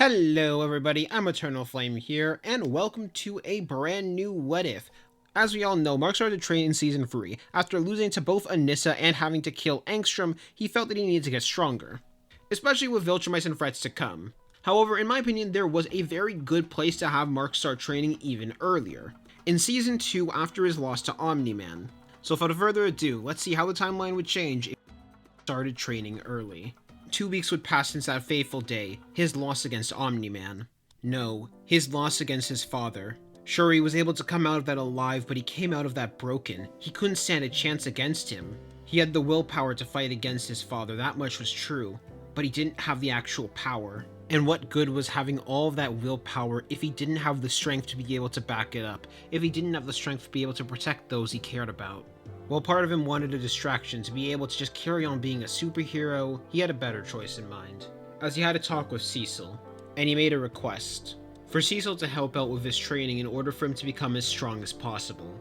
Hello everybody, I'm Eternal Flame here, and welcome to a brand new What If. As we all know, Mark started training in Season 3. After losing to both Anissa and having to kill Angstrom, he felt that he needed to get stronger, especially with Viltrumites and threats to come. However, in my opinion, there was a very good place to have Mark start training even earlier, in Season 2 after his loss to Omni-Man. So without further ado, let's see how the timeline would change if he started training early. 2 weeks would pass since that fateful day, his loss against Omni-Man. No, his loss against his father. Sure, he was able to come out of that alive, but he came out of that broken. He couldn't stand a chance against him. He had the willpower to fight against his father, that much was true, but he didn't have the actual power. And what good was having all of that willpower if he didn't have the strength to be able to back it up, if he didn't have the strength to be able to protect those he cared about? While part of him wanted a distraction to be able to just carry on being a superhero, he had a better choice in mind, as he had a talk with Cecil, and he made a request for Cecil to help out with his training in order for him to become as strong as possible.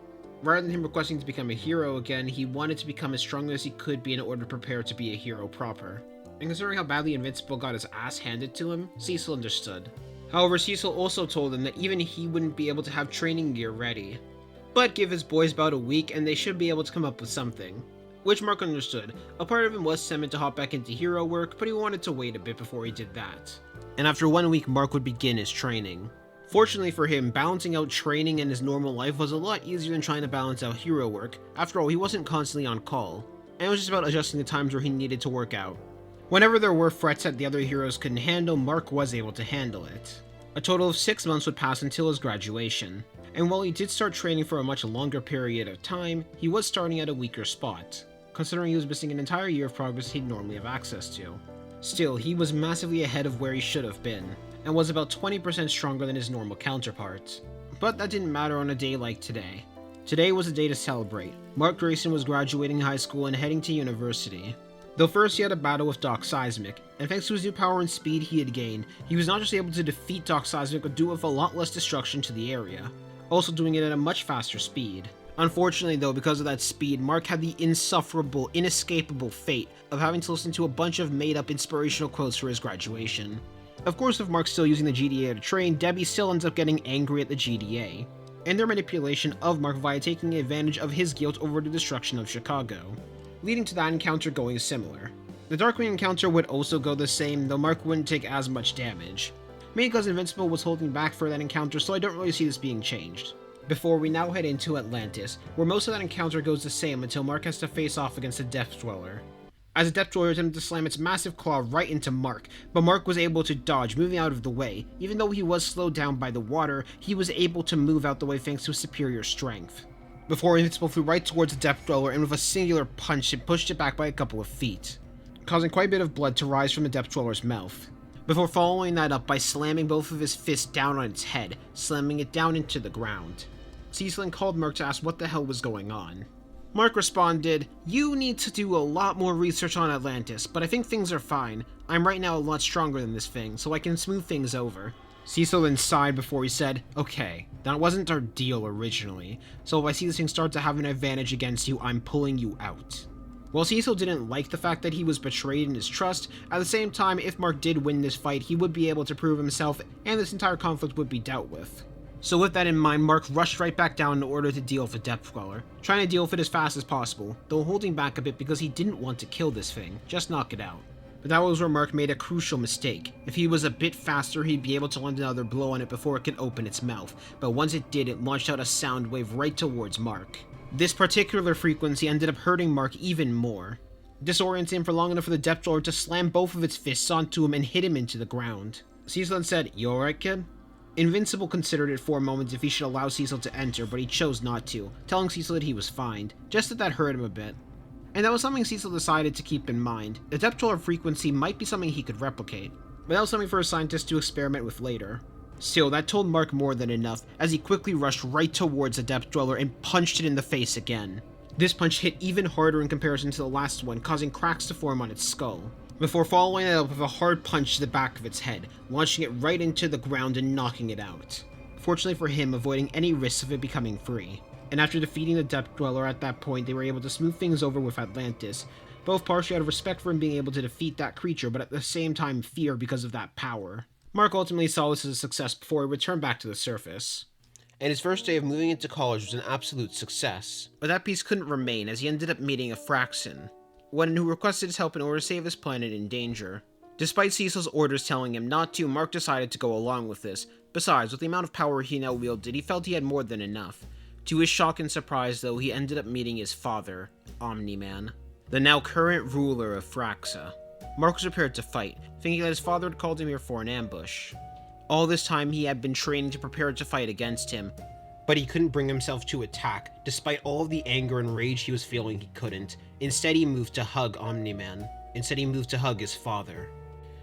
Rather than him requesting to become a hero again, he wanted to become as strong as he could be in order to prepare to be a hero proper. And considering how badly Invincible got his ass handed to him, Cecil understood. However, Cecil also told him that even he wouldn't be able to have training gear ready, but give his boys about a week and they should be able to come up with something. Which Mark understood. A part of him was sent to hop back into hero work, but he wanted to wait a bit before he did that. And after 1 week, Mark would begin his training. Fortunately for him, balancing out training and his normal life was a lot easier than trying to balance out hero work. After all, he wasn't constantly on call, and it was just about adjusting the times where he needed to work out. Whenever there were threats that the other heroes couldn't handle, Mark was able to handle it. A total of 6 months would pass until his graduation. And while he did start training for a much longer period of time, he was starting at a weaker spot, considering he was missing an entire year of progress he'd normally have access to. Still, he was massively ahead of where he should have been, and was about 20% stronger than his normal counterparts. But that didn't matter on a day like today. Today was a day to celebrate. Mark Grayson was graduating high school and heading to university. Though first he had a battle with Doc Seismic, and thanks to his new power and speed he had gained, he was not just able to defeat Doc Seismic but do it with a lot less destruction to the area, also doing it at a much faster speed. Unfortunately though, because of that speed, Mark had the insufferable, inescapable fate of having to listen to a bunch of made-up inspirational quotes for his graduation. Of course, with Mark still using the GDA to train, Debbie still ends up getting angry at the GDA, and their manipulation of Mark via taking advantage of his guilt over the destruction of Chicago, leading to that encounter going similar. The Darkwing encounter would also go the same, though Mark wouldn't take as much damage, mainly because Invincible was holding back for that encounter, so I don't really see this being changed. Before we now head into Atlantis, where most of that encounter goes the same until Mark has to face off against a Death Dweller, as a Death Dweller attempted to slam its massive claw right into Mark, but Mark was able to dodge, moving out of the way. Even though he was slowed down by the water, he was able to move out the way thanks to his superior strength. Before Invincible flew right towards the Death Dweller, and with a singular punch it pushed it back by a couple of feet, causing quite a bit of blood to rise from the Death Dweller's mouth, before following that up by slamming both of his fists down on its head, slamming it down into the ground. Cecil called Mark to ask what the hell was going on. Mark responded, "You need to do a lot more research on Atlantis, but I think things are fine. I'm right now a lot stronger than this thing, so I can smooth things over." Cecil then sighed before he said, "Okay, that wasn't our deal originally, so if I see this thing start to have an advantage against you, I'm pulling you out." While Cecil didn't like the fact that he was betrayed in his trust, at the same time, if Mark did win this fight, he would be able to prove himself, and this entire conflict would be dealt with. So with that in mind, Mark rushed right back down in order to deal with the Death Dweller, trying to deal with it as fast as possible, though holding back a bit because he didn't want to kill this thing, just knock it out. But that was where Mark made a crucial mistake. If he was a bit faster, he'd be able to land another blow on it before it could open its mouth, but once it did, it launched out a sound wave right towards Mark. This particular frequency ended up hurting Mark even more, disorienting him for long enough for the Death Dweller to slam both of its fists onto him and hit him into the ground. Cecil then said, "You alright, kid?" Invincible considered it for a moment if he should allow Cecil to enter, but he chose not to, telling Cecil that he was fine, just that hurt him a bit. And that was something Cecil decided to keep in mind. The Death Dweller frequency might be something he could replicate, but that was something for a scientist to experiment with later. Still, that told Mark more than enough, as he quickly rushed right towards the Death Dweller and punched it in the face again. This punch hit even harder in comparison to the last one, causing cracks to form on its skull, before following it up with a hard punch to the back of its head, launching it right into the ground and knocking it out. Fortunately for him, avoiding any risks of it becoming free. And after defeating the Death Dweller at that point, they were able to smooth things over with Atlantis, both partially out of respect for him being able to defeat that creature, but at the same time fear because of that power. Mark ultimately saw this as a success before he returned back to the surface. And his first day of moving into college was an absolute success. But that piece couldn't remain, as he ended up meeting a Fraxen, one who requested his help in order to save his planet in danger. Despite Cecil's orders telling him not to, Mark decided to go along with this. Besides, with the amount of power he now wielded, he felt he had more than enough. To his shock and surprise, though, he ended up meeting his father, Omni-Man, the now current ruler of Fraxa. Mark was prepared to fight, thinking that his father had called him here for an ambush. All this time, he had been training to prepare to fight against him, but he couldn't bring himself to attack. Despite all of the anger and rage he was feeling, he couldn't. Instead, he moved to hug Omni-Man. Instead, he moved to hug his father,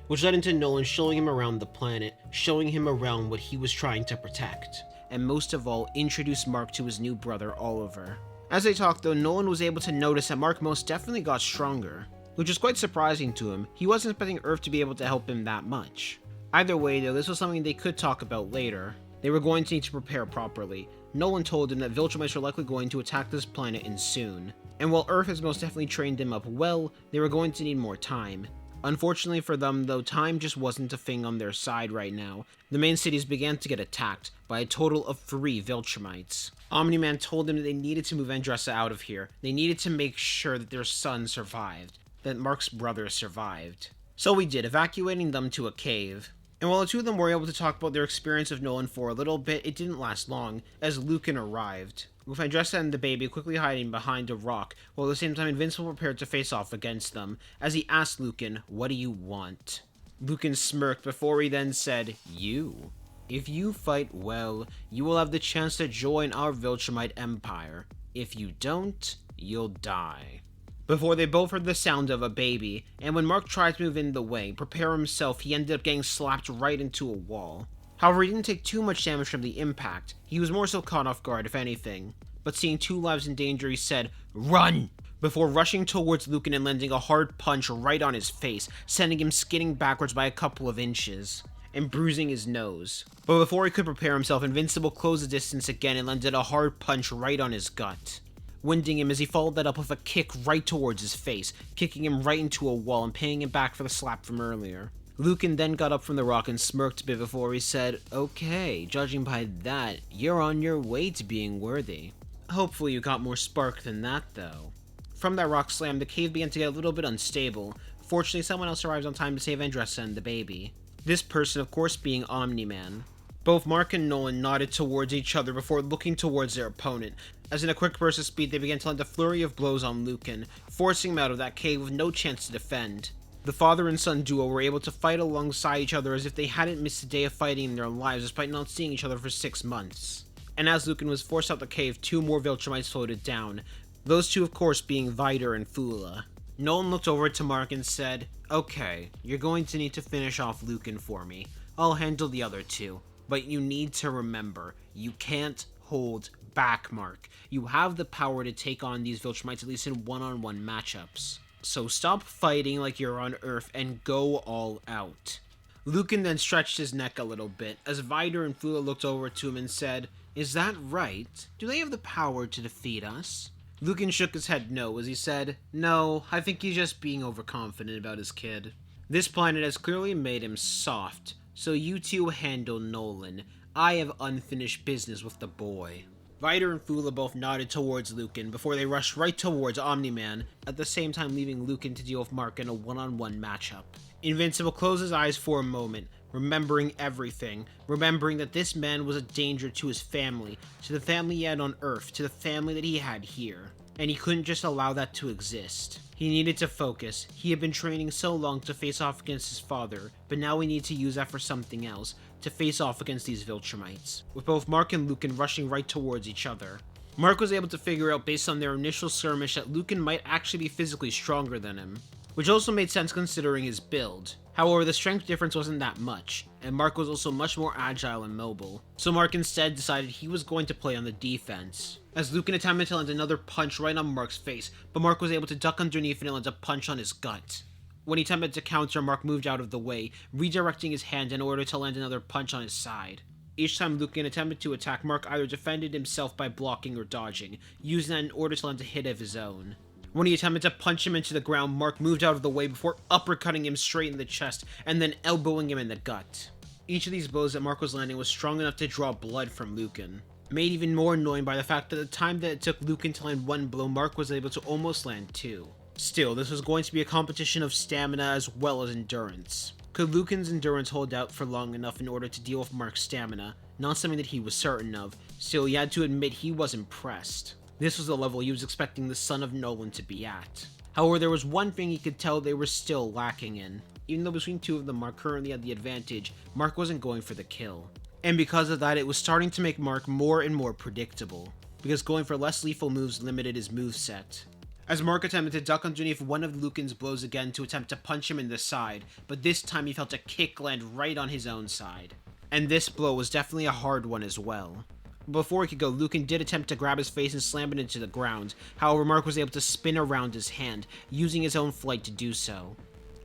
which led into Nolan showing him around the planet, showing him around what he was trying to protect, and most of all, introduced Mark to his new brother, Oliver. As they talked, though, Nolan was able to notice that Mark most definitely got stronger, which was quite surprising to him. He wasn't expecting Earth to be able to help him that much. Either way, though, this was something they could talk about later. They were going to need to prepare properly. Nolan told him that Viltrumites were likely going to attack this planet and soon. And while Earth has most definitely trained him up well, they were going to need more time. Unfortunately for them, though, time just wasn't a thing on their side right now. The main cities began to get attacked by a total of 3 Viltrumites. Omni-Man told them that they needed to move Andressa out of here. They needed to make sure that their son survived, that Mark's brother survived. So we did, evacuating them to a cave. And while the two of them were able to talk about their experience of Nolan for a little bit, it didn't last long, as Lucan arrived, with Andressa and the baby quickly hiding behind a rock, while at the same time Invincible prepared to face off against them, as he asked Lucan, "What do you want?" Lucan smirked before he then said, "You. If you fight well, you will have the chance to join our Viltrumite empire. If you don't, you'll die." Before they both heard the sound of a baby, and when Mark tried to move in the way, prepare himself, he ended up getting slapped right into a wall. However, he didn't take too much damage from the impact. He was more so caught off guard, if anything. But seeing 2 lives in danger, he said, "Run!" before rushing towards Lucan and landing a hard punch right on his face, sending him skidding backwards by a couple of inches, and bruising his nose. But before he could prepare himself, Invincible closed the distance again and landed a hard punch right on his gut, winding him as he followed that up with a kick right towards his face, kicking him right into a wall and paying him back for the slap from earlier. Lucan then got up from the rock and smirked a bit before he said, "Okay, judging by that, you're on your way to being worthy. Hopefully you got more spark than that, though." From that rock slam, the cave began to get a little bit unstable. Fortunately, someone else arrived on time to save Andressa and the baby. This person, of course, being Omni-Man. Both Mark and Nolan nodded towards each other before looking towards their opponent, as in a quick burst of speed they began to land a flurry of blows on Lucan, forcing him out of that cave with no chance to defend. The father and son duo were able to fight alongside each other as if they hadn't missed a day of fighting in their lives despite not seeing each other for 6 months. And as Lucan was forced out the cave, 2 more Viltrumites floated down, those 2 of course being Vider and Fula. Nolan looked over to Mark and said, "Okay, you're going to need to finish off Lucan for me. I'll handle the other 2. But you need to remember, you can't hold back, Mark. You have the power to take on these Viltrumites at least in one-on-one matchups. So stop fighting like you're on Earth and go all out." Lucan then stretched his neck a little bit, as Vider and Fula looked over to him and said, "Is that right? Do they have the power to defeat us?" Lucan shook his head no, as he said, "No, I think he's just being overconfident about his kid. This planet has clearly made him soft, so you 2 handle Nolan. I have unfinished business with the boy." Vider and Fula both nodded towards Lucan before they rushed right towards Omni-Man, at the same time leaving Lucan to deal with Mark in a one-on-one matchup. Invincible closed his eyes for a moment, remembering everything, remembering that this man was a danger to his family, to the family he had on Earth, to the family that he had here, and he couldn't just allow that to exist. He needed to focus. He had been training so long to face off against his father, but now we need to use that for something else, to face off against these Viltrumites, with both Mark and Lucan rushing right towards each other. Mark was able to figure out based on their initial skirmish that Lucan might actually be physically stronger than him, which also made sense considering his build. However, the strength difference wasn't that much, and Mark was also much more agile and mobile. So Mark instead decided he was going to play on the defense, as Lucan attempted to land another punch right on Mark's face, but Mark was able to duck underneath and land a punch on his gut. When he attempted to counter, Mark moved out of the way, redirecting his hand in order to land another punch on his side. Each time Lucan attempted to attack, Mark either defended himself by blocking or dodging, using that in order to land a hit of his own. When he attempted to punch him into the ground, Mark moved out of the way before uppercutting him straight in the chest and then elbowing him in the gut. Each of these blows that Mark was landing was strong enough to draw blood from Lucan. Made even more annoying by the fact that the time that it took Lucan to land one blow, Mark was able to almost land two. Still, this was going to be a competition of stamina as well as endurance. Could Lucan's endurance hold out for long enough in order to deal with Mark's stamina? Not something that he was certain of. Still, he had to admit he was impressed. This was the level he was expecting the son of Nolan to be at. However, there was one thing he could tell they were still lacking in. Even though between two of them Mark currently had the advantage, Mark wasn't going for the kill. And because of that, it was starting to make Mark more and more predictable, because going for less lethal moves limited his moveset. As Mark attempted to duck underneath one of Lucan's blows again to attempt to punch him in the side, but this time he felt a kick land right on his own side. And this blow was definitely a hard one as well. Before he could go, Lucan did attempt to grab his face and slam it into the ground. However, Mark was able to spin around his hand, using his own flight to do so,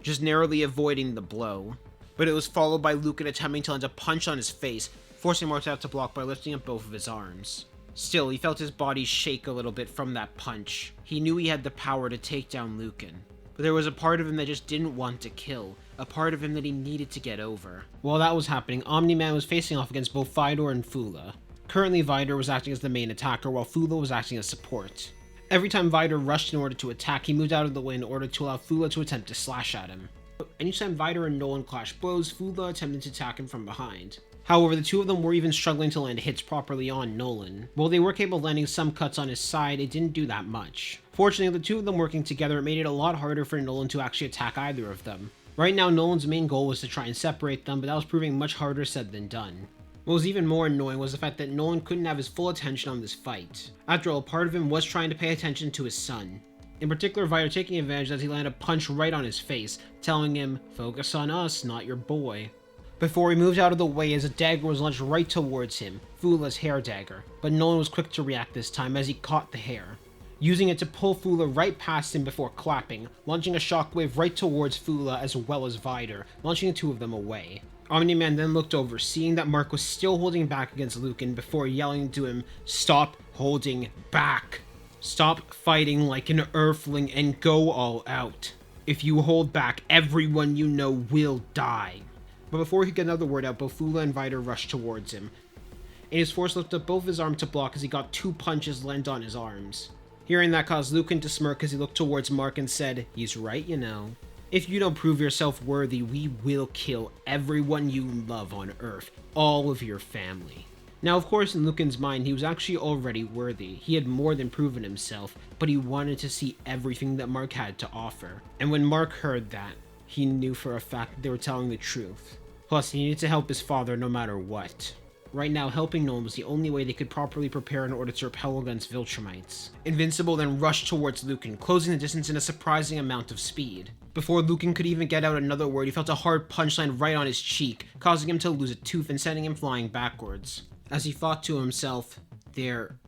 just narrowly avoiding the blow. But it was followed by Lucan attempting to land a punch on his face, forcing Mark to have to block by lifting up both of his arms. Still, he felt his body shake a little bit from that punch. He knew he had the power to take down Lucan, but there was a part of him that just didn't want to kill, a part of him that he needed to get over. While that was happening, Omni-Man was facing off against both Vidor and Fula. Currently, Vidor was acting as the main attacker, while Fula was acting as support. Every time Vidor rushed in order to attack, he moved out of the way in order to allow Fula to attempt to slash at him. Anytime Vidor and Nolan clashed blows, Fula attempted to attack him from behind. However, the two of them were even struggling to land hits properly on Nolan. While they were capable of landing some cuts on his side, it didn't do that much. Fortunately, the two of them working together made it a lot harder for Nolan to actually attack either of them. Right now, Nolan's main goal was to try and separate them, but that was proving much harder said than done. What was even more annoying was the fact that Nolan couldn't have his full attention on this fight. After all, part of him was trying to pay attention to his son. In particular, Vidor taking advantage as he landed a punch right on his face, telling him, "Focus on us, not your boy." Before he moved out of the way as a dagger was launched right towards him, Fula's hair dagger, but Nolan was quick to react this time as he caught the hair, using it to pull Fula right past him before clapping, launching a shockwave right towards Fula as well as Vidor, launching the two of them away. Omni-Man then looked over, seeing that Mark was still holding back against Lucan before yelling to him, "Stop holding back! Stop fighting like an earthling and go all out. If you hold back, everyone you know will die." But before he could get another word out, both Fula and Vidor rushed towards him, and he was forced to lift up both his arms to block as he got two punches land on his arms. Hearing that caused Lucan to smirk as he looked towards Mark and said, "He's right, you know. If you don't prove yourself worthy, we will kill everyone you love on Earth, all of your family." Now, of course, in Lucan's mind, he was actually already worthy. He had more than proven himself, but he wanted to see everything that Mark had to offer. And when Mark heard that, he knew for a fact that they were telling the truth. Plus, he needed to help his father no matter what. Right now, helping Nolan was the only way they could properly prepare in order to repel against Viltrumites. Invincible then rushed towards Lucan, closing the distance in a surprising amount of speed. Before Lucan could even get out another word, he felt a hard punch land right on his cheek, causing him to lose a tooth and sending him flying backwards. As he thought to himself, they're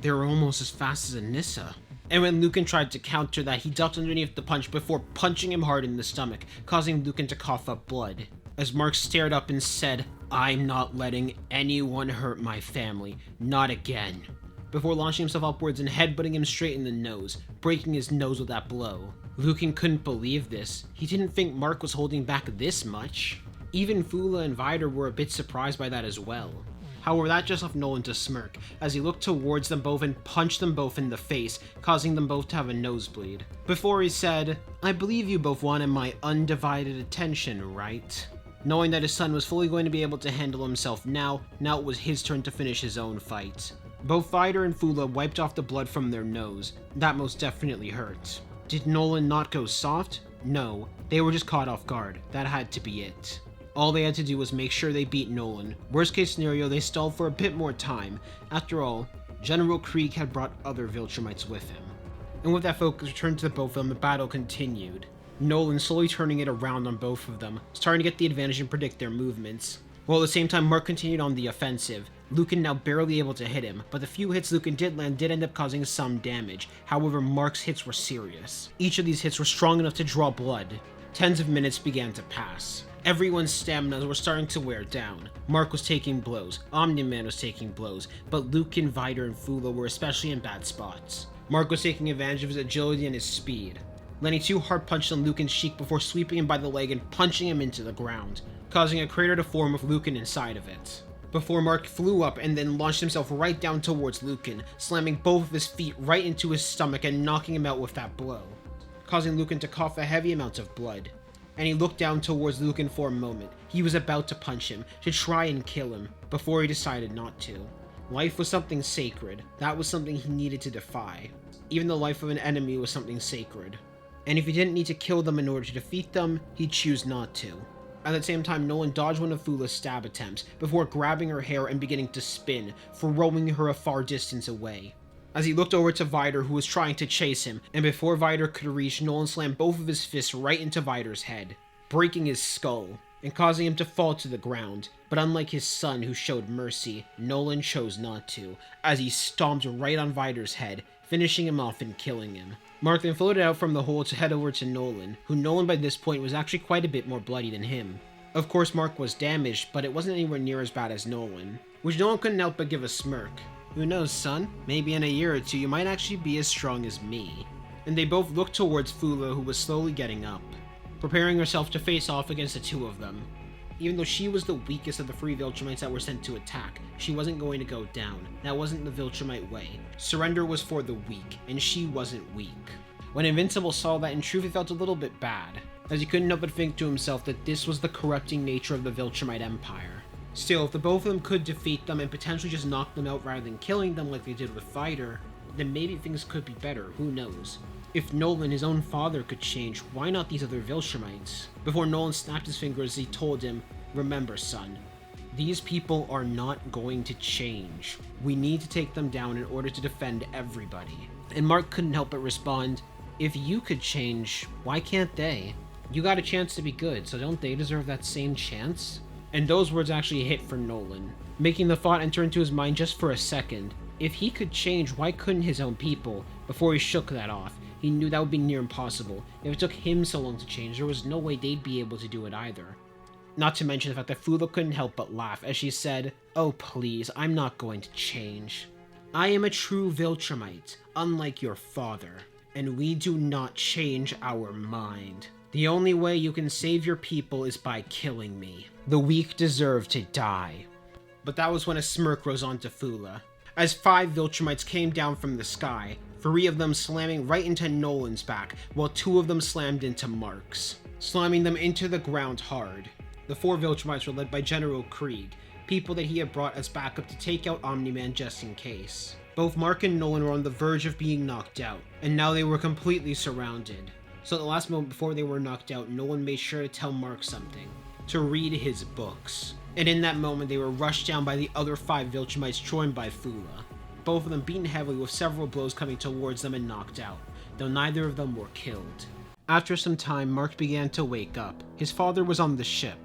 almost as fast as Anissa. And when Lucan tried to counter that, he ducked underneath the punch before punching him hard in the stomach, causing Lucan to cough up blood. As Mark stared up and said, "I'm not letting anyone hurt my family, not again," before launching himself upwards and headbutting him straight in the nose, breaking his nose with that blow. Lucan couldn't believe this. He didn't think Mark was holding back this much. Even Fula and Vidor were a bit surprised by that as well. However, that just left Nolan to smirk, as he looked towards them both and punched them both in the face, causing them both to have a nosebleed. Before he said, "I believe you both wanted my undivided attention, right?" Knowing that his son was fully going to be able to handle himself now it was his turn to finish his own fight. Both Vidor and Fula wiped off the blood from their nose. That most definitely hurt. Did Nolan not go soft? No, they were just caught off guard. That had to be it. All they had to do was make sure they beat Nolan. Worst case scenario, they stalled for a bit more time. After all, General Krieg had brought other Viltrumites with him. And with that focus returned to the both of them, the battle continued. Nolan slowly turning it around on both of them, starting to get the advantage and predict their movements. While at the same time Mark continued on the offensive, Lucan now barely able to hit him, but the few hits Lucan did land did end up causing some damage. However, Mark's hits were serious. Each of these hits were strong enough to draw blood. Tens of minutes began to pass. Everyone's stamina were starting to wear down. Mark was taking blows, Omni-Man was taking blows, but Lucan, Vidor, and Fula were especially in bad spots. Mark was taking advantage of his agility and his speed, landing two hard punches on Lucan's cheek before sweeping him by the leg and punching him into the ground. causing a crater to form with Lucan inside of it. Before Mark flew up and then launched himself right down towards Lucan, slamming both of his feet right into his stomach and knocking him out with that blow, causing Lucan to cough a heavy amount of blood. And he looked down towards Lucan for a moment. He was about to punch him, to try and kill him, before he decided not to. Life was something sacred. That was something he needed to defy. Even the life of an enemy was something sacred. And if he didn't need to kill them in order to defeat them, he'd choose not to. At the same time, Nolan dodged one of Fula's stab attempts, before grabbing her hair and beginning to spin, throwing her a far distance away. As he looked over to Vider, who was trying to chase him, and before Vider could reach, Nolan slammed both of his fists right into Vider's head, breaking his skull, and causing him to fall to the ground. But unlike his son, who showed mercy, Nolan chose not to, as he stomped right on Vider's head, finishing him off and killing him. Mark then floated out from the hole to head over to Nolan, who Nolan by this point was actually quite a bit more bloody than him. Of course, Mark was damaged, but it wasn't anywhere near as bad as Nolan, which Nolan couldn't help but give a smirk. Who knows, son? Maybe in a year or two you might actually be as strong as me. And they both looked towards Fula, who was slowly getting up, preparing herself to face off against the two of them. Even though she was the weakest of the 3 Viltrumites that were sent to attack, she wasn't going to go down. That wasn't the Viltrumite way. Surrender was for the weak, and she wasn't weak. When Invincible saw that, in truth he felt a little bit bad, as he couldn't help but think to himself that this was the corrupting nature of the Viltrumite Empire. Still, if the both of them could defeat them and potentially just knock them out rather than killing them like they did with Vider, then maybe things could be better, who knows. If Nolan, his own father, could change, why not these other Viltrumites? Before Nolan snapped his fingers, he told him, "Remember, son, these people are not going to change. We need to take them down in order to defend everybody." And Mark couldn't help but respond, "If you could change, why can't they? You got a chance to be good, so don't they deserve that same chance?" And those words actually hit for Nolan, making the thought enter into his mind just for a second. If he could change, why couldn't his own people? Before he shook that off, he knew that would be near impossible. If it took him so long to change, there was no way they'd be able to do it either. Not to mention the fact that Fula couldn't help but laugh as she said, "Oh please, I'm not going to change. I am a true Viltrumite, unlike your father, and we do not change our mind. The only way you can save your people is by killing me. The weak deserve to die." But that was when a smirk rose onto Fula, as 5 Viltrumites came down from the sky, 3 of them slamming right into Nolan's back, while 2 of them slammed into Mark's, slamming them into the ground hard. The 4 Viltrumites were led by General Krieg, people that he had brought as backup to take out Omni-Man just in case. Both Mark and Nolan were on the verge of being knocked out, and now they were completely surrounded. So at the last moment before they were knocked out, Nolan made sure to tell Mark something, to read his books. And in that moment, they were rushed down by the other 5 Viltrumites joined by Fula, both of them beaten heavily with several blows coming towards them and knocked out, though neither of them were killed. After some time, Mark began to wake up. His father was on the ship,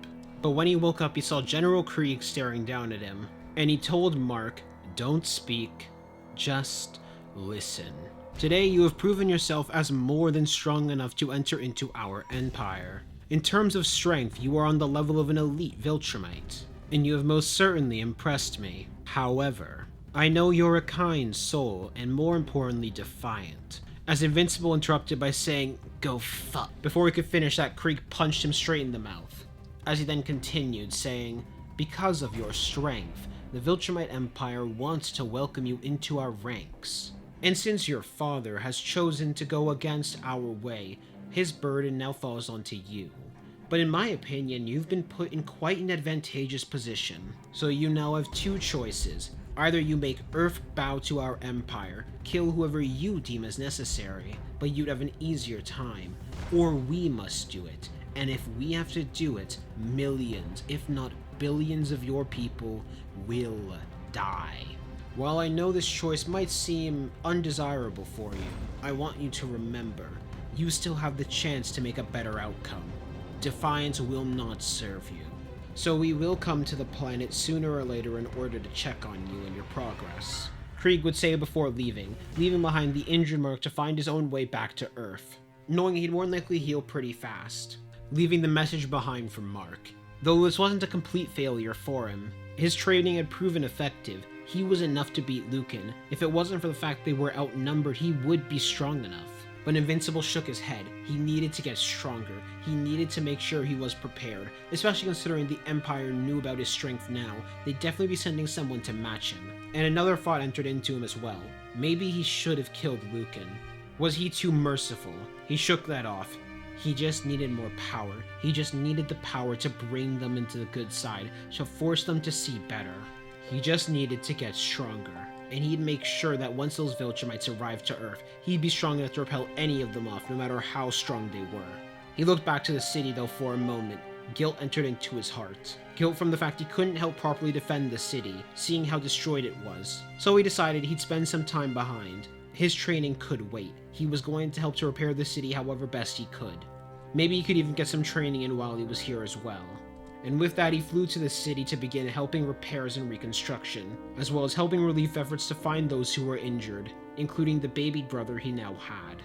but when he woke up, he saw General Krieg staring down at him, and he told Mark, "Don't speak, just listen. Today you have proven yourself as more than strong enough to enter into our empire. In terms of strength, you are on the level of an elite Viltrumite, and you have most certainly impressed me. However, I know you're a kind soul, and more importantly, defiant." As Invincible interrupted by saying, "Go fuck." Before he could finish that, Krieg punched him straight in the mouth, as he then continued, saying, "Because of your strength, the Viltrumite Empire wants to welcome you into our ranks. And since your father has chosen to go against our way, his burden now falls onto you. But in my opinion, you've been put in quite an advantageous position. So you now have 2 choices. Either you make Earth bow to our empire, kill whoever you deem as necessary, but you'd have an easier time, or we must do it. And if we have to do it, millions, if not billions of your people will die. While I know this choice might seem undesirable for you, I want you to remember, you still have the chance to make a better outcome. Defiance will not serve you. So we will come to the planet sooner or later in order to check on you and your progress," Krieg would say before leaving behind the injured Mark to find his own way back to Earth, knowing he'd more than likely heal pretty fast, leaving the message behind for Mark. Though this wasn't a complete failure for him, his training had proven effective. He was enough to beat Lucan. If it wasn't for the fact they were outnumbered, he would be strong enough. But Invincible shook his head. He needed to get stronger. He needed to make sure he was prepared, especially considering the Empire knew about his strength now. They'd definitely be sending someone to match him. And another thought entered into him as well. Maybe he should have killed Lucan. Was he too merciful? He shook that off. He just needed more power. He just needed the power to bring them into the good side, to force them to see better. He just needed to get stronger. And he'd make sure that once those Viltrumites arrived to Earth, he'd be strong enough to repel any of them off, no matter how strong they were. He looked back to the city though for a moment. Guilt entered into his heart. Guilt from the fact he couldn't help properly defend the city, seeing how destroyed it was. So he decided he'd spend some time behind. His training could wait. He was going to help to repair the city however best he could. Maybe he could even get some training in while he was here as well. And with that, he flew to the city to begin helping repairs and reconstruction, as well as helping relief efforts to find those who were injured, including the baby brother he now had.